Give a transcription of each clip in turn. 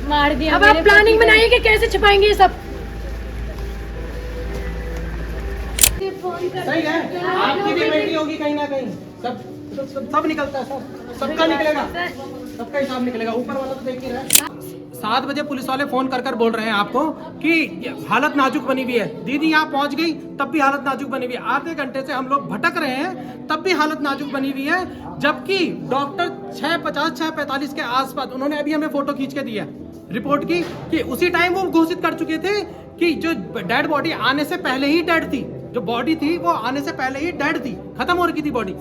मार दिया। अब आप प्लानिंग बनाइए कि कैसे छुपाएंगे ये सब। सही है, आपकी भी बेटी होगी कहीं ना कहीं। सब निकलता है, सबका निकलेगा, सबका हिसाब निकलेगा। ऊपर वाला तो देख ही रहा है। 7 बजे पुलिस वाले फोन कर बोल रहे हैं आपको कि हालत नाजुक बनी हुई है। दीदी यहाँ पहुंच गई तब भी हालत नाजुक बनी हुई है। आधे घंटे से हम लोग भटक रहे हैं तब भी हालत नाजुक बनी हुई है। जबकि डॉक्टर 6:50 6:45 के आसपास उन्होंने अभी हमें फोटो खींच के दी है रिपोर्ट की कि उसी टाइम वो घोषित कर चुके थे कि जो डेड बॉडी आने से पहले ही डेड थी। जो बॉडी थी वो आने से पहले ही डेड थी, खत्म हो रही थी बॉडी।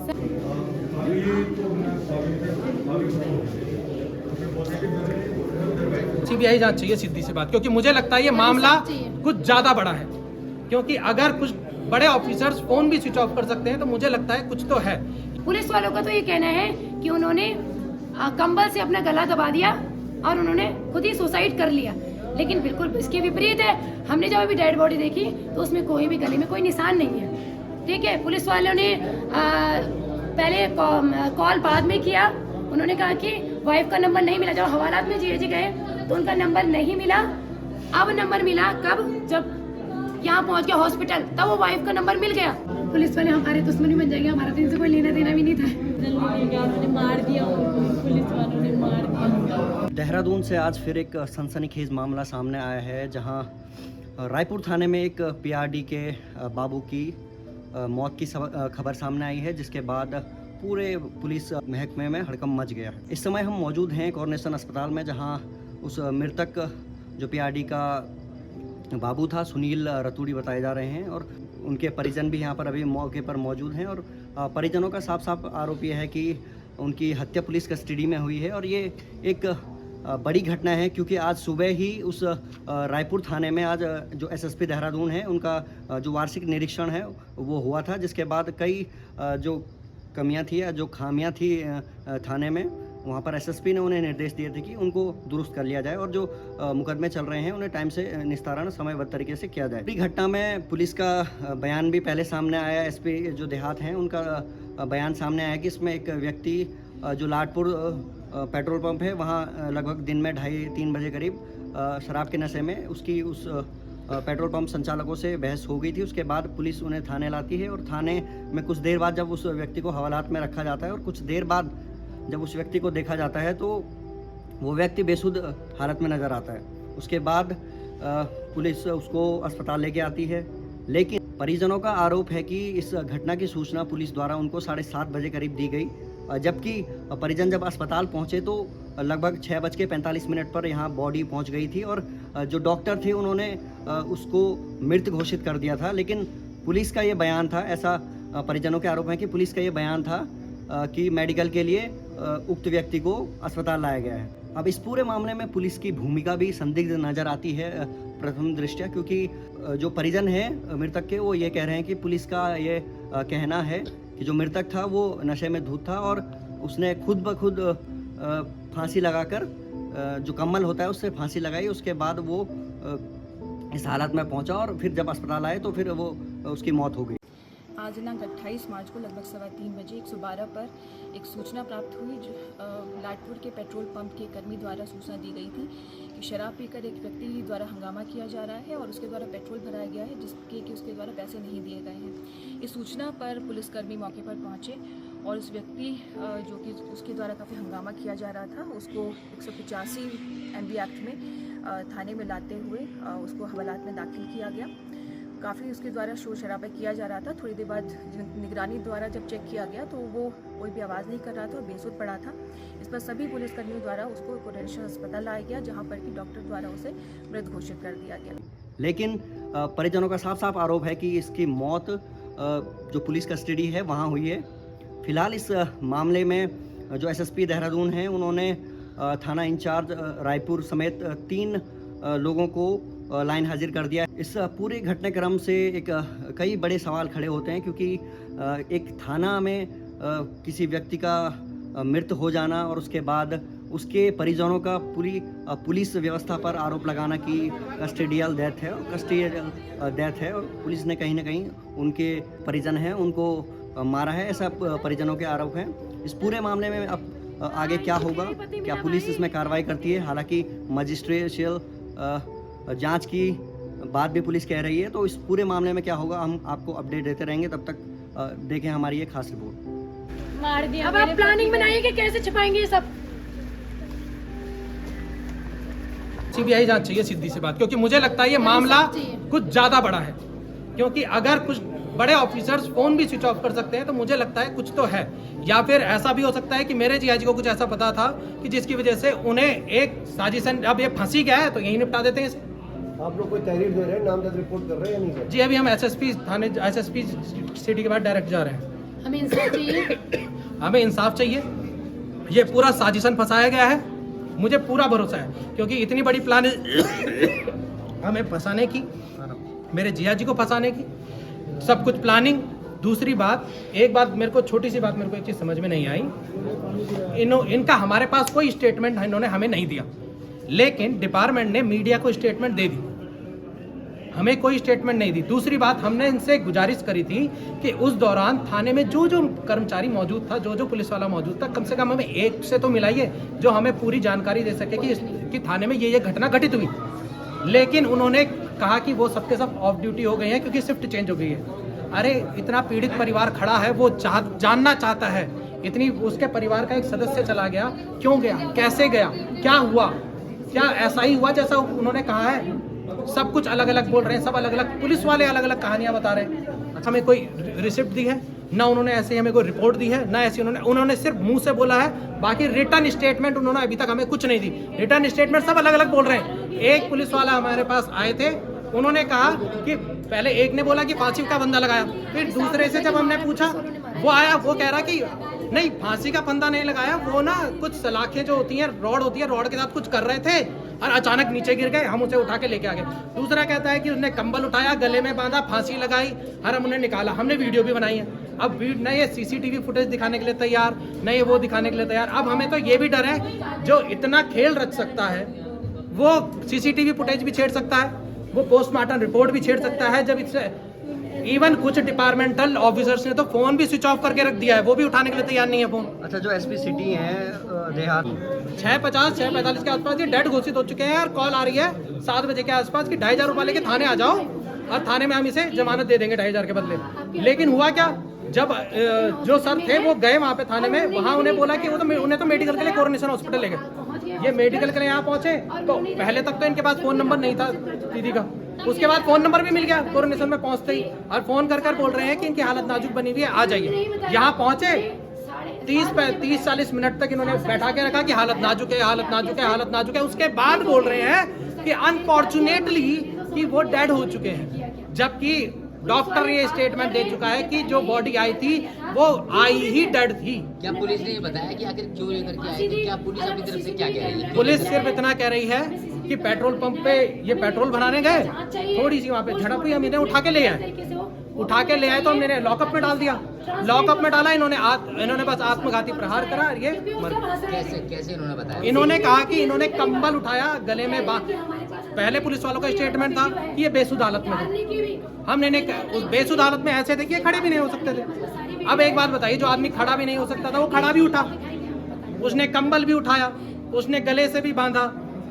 सीबीआई जांच चाहिए, सीधी सी बात, क्योंकि मुझे लगता है ये मामला कुछ ज्यादा बड़ा है। क्योंकि अगर कुछ बड़े ऑफिसर्स फोन भी स्विच ऑफ कर सकते हैं तो मुझे लगता है कुछ तो है। पुलिस वालों का तो ये कहना है कि उन्होंने कंबल से अपना गला दबा दिया और उन्होंने खुद ही सुसाइड कर लिया, लेकिन बिल्कुल इसके विपरीत है। हमने जब अभी डेड बॉडी देखी तो उसमें कोई भी गले में कोई निशान नहीं है। ठीक है, पुलिस वालों ने पहले कॉल बाद में किया। उन्होंने कहा कि वाइफ का नंबर नहीं मिला। जब हवालात में जीजी गए तो उनका नंबर नहीं मिला। अब नंबर मिला कब? जब यहाँ पहुँच गया हॉस्पिटल, तब वो वाइफ का नंबर मिल गया। पुलिस वाले हमारे दुश्मन भी बन जाएंगे, हमारा तो इनसे कोई लेना देना भी नहीं था। मार दिया, पुलिस वालों ने मार दिया। देहरादून से आज फिर एक सनसनीखेज मामला सामने आया है, जहां रायपुर थाने में एक पीआरडी के बाबू की मौत की खबर सामने आई है, जिसके बाद पूरे पुलिस महकमे में हड़कंप मच गया। इस समय हम मौजूद हैं कॉर्नेशन अस्पताल में, जहां उस मृतक जो पीआरडी का बाबू था, सुनील रतूड़ी बताए जा रहे हैं, और उनके परिजन भी यहाँ पर अभी मौके पर मौजूद हैं। और परिजनों का साफ साफ आरोप यह है कि उनकी हत्या पुलिस कस्टडी में हुई है। और ये एक बड़ी घटना है, क्योंकि आज सुबह ही उस रायपुर थाने में आज जो एसएसपी देहरादून है उनका जो वार्षिक निरीक्षण है वो हुआ था, जिसके बाद कई जो कमियां थी या जो खामियां थी थाने में, वहाँ पर एसएसपी ने उन्हें निर्देश दिए थे कि उनको दुरुस्त कर लिया जाए और जो मुकदमे चल रहे हैं उन्हें टाइम से निस्तारण समयबद्ध तरीके से किया जाए। पूरी घटना में पुलिस का बयान भी पहले सामने आया। एसपी जो देहात हैं उनका बयान सामने आया कि इसमें एक व्यक्ति जो लाडपुर पेट्रोल पंप है वहाँ लगभग दिन में 2:30-3 बजे करीब शराब के नशे में उसकी उस पेट्रोल पंप संचालकों से बहस हो गई थी। उसके बाद पुलिस उन्हें थाने लाती है और थाने में कुछ देर बाद जब उस व्यक्ति को हवालात में रखा जाता है और कुछ देर बाद जब उस व्यक्ति को देखा जाता है तो वो व्यक्ति बेसुध हालत में नज़र आता है। उसके बाद पुलिस उसको अस्पताल लेके आती है, लेकिन परिजनों का आरोप है कि इस घटना की सूचना पुलिस द्वारा उनको 7:30 बजे करीब दी गई, जबकि परिजन जब अस्पताल पहुंचे तो लगभग 6:45 पर यहाँ बॉडी पहुंच गई थी और जो डॉक्टर थे उन्होंने उसको मृत घोषित कर दिया था। लेकिन पुलिस का ये बयान था, ऐसा परिजनों के आरोप है कि पुलिस का ये बयान था कि मेडिकल के लिए उक्त व्यक्ति को अस्पताल लाया गया है। अब इस पूरे मामले में पुलिस की भूमिका भी संदिग्ध नज़र आती है प्रथम दृष्टया, क्योंकि जो परिजन है मृतक के वो ये कह रहे हैं कि पुलिस का ये कहना है कि जो मृतक था वो नशे में धुत था और उसने खुद ब खुद फांसी लगाकर जो कम्बल होता है उससे फांसी लगाई। उसके बाद वो इस हालत में पहुंचा और फिर जब अस्पताल आए तो फिर वो उसकी मौत हो गई। आज दिनांक 28 मार्च को लगभग 3:15 बजे 112 पर एक सूचना प्राप्त हुई। लाडपुर के पेट्रोल पंप के कर्मी द्वारा सूचना दी गई थी कि शराब पीकर एक व्यक्ति द्वारा हंगामा किया जा रहा है और उसके द्वारा पेट्रोल भराया गया है, जिसके कि उसके द्वारा पैसे नहीं दिए गए हैं। इस सूचना पर पुलिसकर्मी मौके पर पहुंचे और उस व्यक्ति जो कि उसके द्वारा काफ़ी हंगामा किया जा रहा था उसको 185 NB एक्ट में थाने में लाते हुए उसको हवालात में दाखिल किया गया। काफ़ी उसके द्वारा शोर शराबा किया जा रहा था। थोड़ी देर बाद निगरानी द्वारा जब चेक किया गया तो वो कोई भी आवाज़ नहीं कर रहा था और बेसुध पड़ा था। इस पर सभी पुलिसकर्मियों द्वारा उसको कॉर्नेशन अस्पताल लाया गया, जहां पर कि डॉक्टर द्वारा उसे मृत घोषित कर दिया गया। लेकिन परिजनों का साफ साफ आरोप है कि इसकी मौत जो पुलिस कस्टडी है वहाँ हुई है। फिलहाल इस मामले में जो एसएसपी देहरादून हैं उन्होंने थाना इंचार्ज रायपुर समेत 3 लोगों को लाइन हाजिर कर दिया। इस पूरे घटनाक्रम से कई बड़े सवाल खड़े होते हैं, क्योंकि एक थाना में किसी व्यक्ति का मृत हो जाना और उसके बाद उसके परिजनों का पूरी पुलिस व्यवस्था पर आरोप लगाना कि कस्टोडियल डेथ है और पुलिस ने कहीं ना कहीं उनके परिजन हैं उनको मारा है, ऐसा परिजनों के आरोप हैं। इस पूरे मामले में अब आगे क्या होगा, क्या पुलिस इसमें कार्रवाई करती है। हालांकि मजिस्ट्रेशियल जांच की बात भी पुलिस कह रही है, तो इस पूरे मामले में क्या होगा हम आपको अपडेट देते रहेंगे। तब तक देखें हमारी ये खास रिपोर्ट। मार दिया। अब आप प्लानिंग बनाइए कि कैसे छिपाएंगे ये सब। सीबीआई जांच चाहिए, सीधी सी बात, क्योंकि मुझे लगता है ये मामला कुछ ज्यादा बड़ा है। क्योंकि अगर कुछ बड़े ऑफिसर्स फोन भी स्विच ऑफ कर सकते हैं तो मुझे लगता है कुछ तो है, या फिर ऐसा भी हो सकता है कि मेरे जीआईजी को कुछ ऐसा पता था कि जिसकी वजह से उन्हें एक साजिश, अब ये फंसी गया है तो यही निपटा देते हैं इसे। आप लोग कोई तहरीर दे रहे हैं, नामजद रिपोर्ट कर रहे हैं या नहीं कर रहे? जी अभी हम एसएसपी थाने, एसएसपी सिटी के बाद डायरेक्ट जा रहे हैं। हमें इंसाफ चाहिए। हमें इंसाफ चाहिए। ये पूरा साजिशन फंसाया गया है, मुझे पूरा भरोसा है, क्योंकि इतनी बड़ी प्लान हमें फंसाने की, मेरे जीआईजी को फंसाने की, सब कुछ प्लानिंग। दूसरी बात, एक बात मेरे को, छोटी सी बात मेरे को एक चीज़ समझ में नहीं आई, इनका हमारे पास कोई स्टेटमेंट इन्होंने हमें नहीं दिया, लेकिन डिपार्टमेंट ने मीडिया को स्टेटमेंट दे दी, हमें कोई स्टेटमेंट नहीं दी। दूसरी बात, हमने इनसे गुजारिश करी थी कि उस दौरान थाने में जो जो कर्मचारी मौजूद था, जो जो पुलिस वाला मौजूद था, कम से कम हमें एक से तो मिलाइए जो हमें पूरी जानकारी दे सके कि थाने में ये घटना घटित हुई। लेकिन उन्होंने कहा कि वो सबके सब ऑफ ड्यूटी हो गए हैं क्योंकि शिफ्ट चेंज हो गई है। अरे इतना पीड़ित परिवार खड़ा है, वो जानना चाहता है, इतनी उसके परिवार का एक सदस्य चला गया, क्यों गया, कैसे गया, क्या हुआ, क्या ऐसा ही हुआ जैसा उन्होंने कहा है? सब कुछ अलग अलग बोल रहे हैं, सब अलग अलग, पुलिस वाले अलग अलग कहानियां बता रहे हैं। हमें कोई रिसिप्ट दी है ना, उन्होंने ऐसे हमें कोई रिपोर्ट दी है ना, ऐसे उन्होंने सिर्फ मुंह से बोला है, बाकी रिटर्न स्टेटमेंट उन्होंने अभी तक हमें कुछ नहीं दी। रिटर्न स्टेटमेंट सब अलग अलग बोल रहे हैं। एक पुलिस वाला हमारे पास आए थे, उन्होंने कहा कि पहले एक ने बोला कि फांसी का फंदा लगाया, फिर दूसरे से जब हमने पूछा, वो आया, वो कह रहा कि नहीं फांसी का फंदा नहीं लगाया, वो ना कुछ सलाखें जो होती हैं, रॉड होती है, रॉड के साथ कुछ कर रहे थे और अचानक नीचे गिर गए, हम उसे उठा के लेके आ गए। दूसरा कहता है कि उसने कंबल उठाया, गले में बांधा, फांसी लगाई और हम उन्हें निकाला, हमने वीडियो भी बनाई है। अब न ये सीसीटीवी फुटेज दिखाने के लिए तैयार, न ये वो दिखाने के लिए तैयार। अब हमें तो ये भी डर है, जो इतना खेल रच सकता है वो सीसीटीवी फुटेज भी छेड़ सकता है, वो पोस्टमार्टम रिपोर्ट भी छेड़ सकता है। जब इससे इवन कुछ डिपार्टमेंटल ऑफिसर्स ने तो फोन भी स्विच ऑफ करके रख दिया है, वो भी उठाने के लिए तैयार नहीं है फोन। अच्छा, जो एसपी सिटी है देहात 6:50 6:45 के आसपास ये डेड घोषित हो चुके हैं और कॉल आ रही है 7 बजे के आसपास कि 2,500 रुपये लेके थाने आ जाओ और थाने में हम इसे जमानत दे देंगे 2,500 के बदले। लेकिन हुआ क्या, जब जो सर थे वो गए वहाँ पे थाने में, वहाँ उन्हें बोला कि वो तो उन्हें तो मेडिकल के लिए कोरोनेशन हॉस्पिटल ले गए। ये मेडिकल के लिए यहाँ पहुंचे तो पहले तक तो इनके पास फोन नंबर नहीं था दीदी का, उसके बाद फोन नंबर भी मिल गया कोरोनेशन में पहुंचते ही, और फोन कर बोल रहे हैं कि इनकी हालत नाजुक बनी हुई है, आ जाइए। यहाँ पहुंचे 30-40 मिनट तक इन्होंने बैठा के रखा कि हालत नाजुक है, हालत नाजुक है, हालत नाजुक है। उसके बाद बोल रहे हैं कि अनफॉर्चुनेटली कि वो डेड हो चुके हैं, जबकि डॉक्टर ये स्टेटमेंट दे चुका है कि जो बॉडी आई थी वो आई ही डेड थी। क्या पुलिस ने बताया कि आखिर क्यों लेकर के आए थे? क्या पुलिस अपनी तरफ से क्या कह रही है? पुलिस सिर्फ इतना कह रही है कि पेट्रोल पंप पे ये पेट्रोल भराने गए, थोड़ी सी वहाँ पे झड़प हुई, हम इन्हें उठा के ले आए तो हमने लॉकअप में डाल दिया। लॉकअप में डाला, इन्होंने बस आत्मघाती प्रहार करा, ये मर गए। कैसे इन्होंने बताया? इन्होंने कहा कि इन्होंने कंबल उठाया, गले में पहले पुलिस वालों का स्टेटमेंट था कि ये बेसुध हालत में था। हमने उस बेसुध हालत में ऐसे थे कि ये खड़े भी नहीं हो सकते थे। अब एक बात बताइए, जो आदमी खड़ा भी नहीं हो सकता था वो खड़ा भी उठा, उसने कंबल भी उठाया, उसने गले से भी बांधा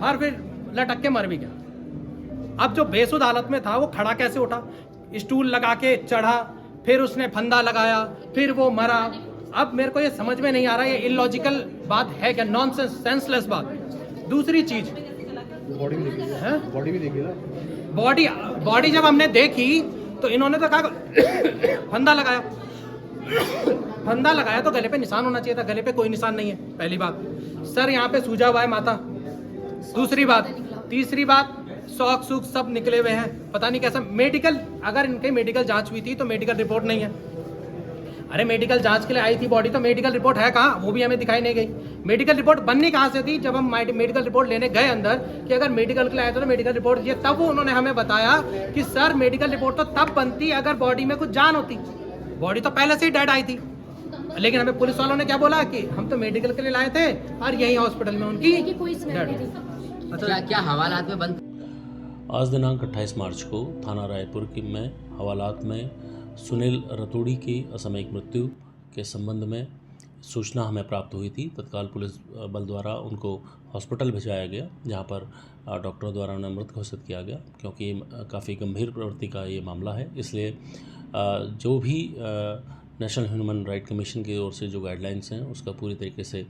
और फिर लटक के मर भी गया। अब जो बेसुध हालत में था वो खड़ा कैसे उठा? स्टूल लगा के चढ़ा, फिर उसने फंदा लगाया, फिर वो मरा। अब मेरे को ये समझ में नहीं आ रहा, ये इलॉजिकल बात है क्या, नॉनसेंस, सेंसलेस बात। दूसरी चीज, बॉडी भी देखी ना, बॉडी जब हमने देखी तो इन्होंने तो कहा फंदा लगाया तो गले पे निशान होना चाहिए था, गले पे कोई निशान नहीं है, पहली बात। सर यहाँ पे सूजा हुआ है माथा, दूसरी बात। तीसरी बात, शौक सूख सब निकले हुए हैं, पता नहीं कैसा। मेडिकल, अगर इनके मेडिकल जांच हुई थी तो मेडिकल रिपोर्ट नहीं है। अरे मेडिकल जांच के लिए आई थी बॉडी, तो मेडिकल रिपोर्ट है कहाँ? वो भी हमें दिखाई नहीं गई। मेडिकल रिपोर्ट बननी कहाँ से थी? जब हम मेडिकल रिपोर्ट लेने गए अंदर कि अगर मेडिकल के लिए आए तो मेडिकल रिपोर्ट, ये तब उन्होंने हमें बताया कि सर मेडिकल रिपोर्ट तो तब बनती अगर बॉडी में कुछ जान होती, बॉडी तो पहले से ही डेड आई थी। लेकिन हमें पुलिस वालों ने क्या बोला कि हम तो मेडिकल के लिए लाए थे और यही हॉस्पिटल में उनकी डेड। क्या हवालात में बंद? आज दिनांक 28 मार्च को थाना रायपुर में हवालात में सुनील रतूड़ी की असामयिक मृत्यु के संबंध में सूचना हमें प्राप्त हुई थी, तत्काल पुलिस बल द्वारा उनको हॉस्पिटल भिजवाया गया, जहां पर डॉक्टरों द्वारा उन्हें मृत घोषित किया गया, क्योंकि काफ़ी गंभीर प्रवृत्ति का ये मामला है। इसलिए जो भी नेशनल ह्यूमन राइट कमीशन की ओर से जो गाइडलाइंस हैं उसका पूरी तरीके से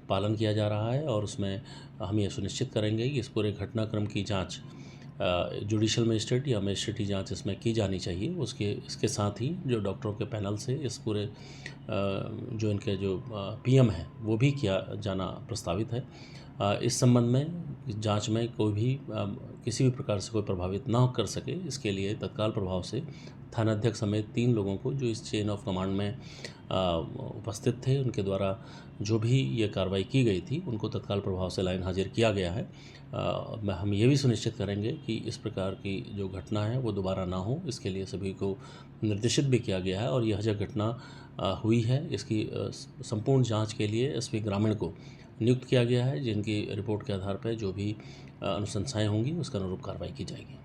पालन किया जा रहा है, और उसमें हम ये सुनिश्चित करेंगे कि इस पूरे घटनाक्रम की जांच जुडिशल मजिस्ट्रेट या मजिस्ट्रेटी जांच इसमें की जानी चाहिए। इसके साथ ही जो डॉक्टरों के पैनल से इस पूरे जो इनके जो पीएम है वो भी किया जाना प्रस्तावित है। इस संबंध में जांच में कोई भी किसी भी प्रकार से कोई प्रभावित ना कर सके, इसके लिए तत्काल प्रभाव से थानाध्यक्ष समेत 3 लोगों को जो इस चेन ऑफ कमांड में उपस्थित थे, उनके द्वारा जो भी ये कार्रवाई की गई थी उनको तत्काल प्रभाव से लाइन हाजिर किया गया है। हम ये भी सुनिश्चित करेंगे कि इस प्रकार की जो घटना है वो दोबारा ना हो, इसके लिए सभी को निर्देशित भी किया गया है। और यह जो घटना हुई है इसकी संपूर्ण जांच के लिए एसपी ग्रामीण को नियुक्त किया गया है, जिनकी रिपोर्ट के आधार पर जो भी अनुशंसाएं होंगी उसका अनुरूप कार्रवाई की जाएगी।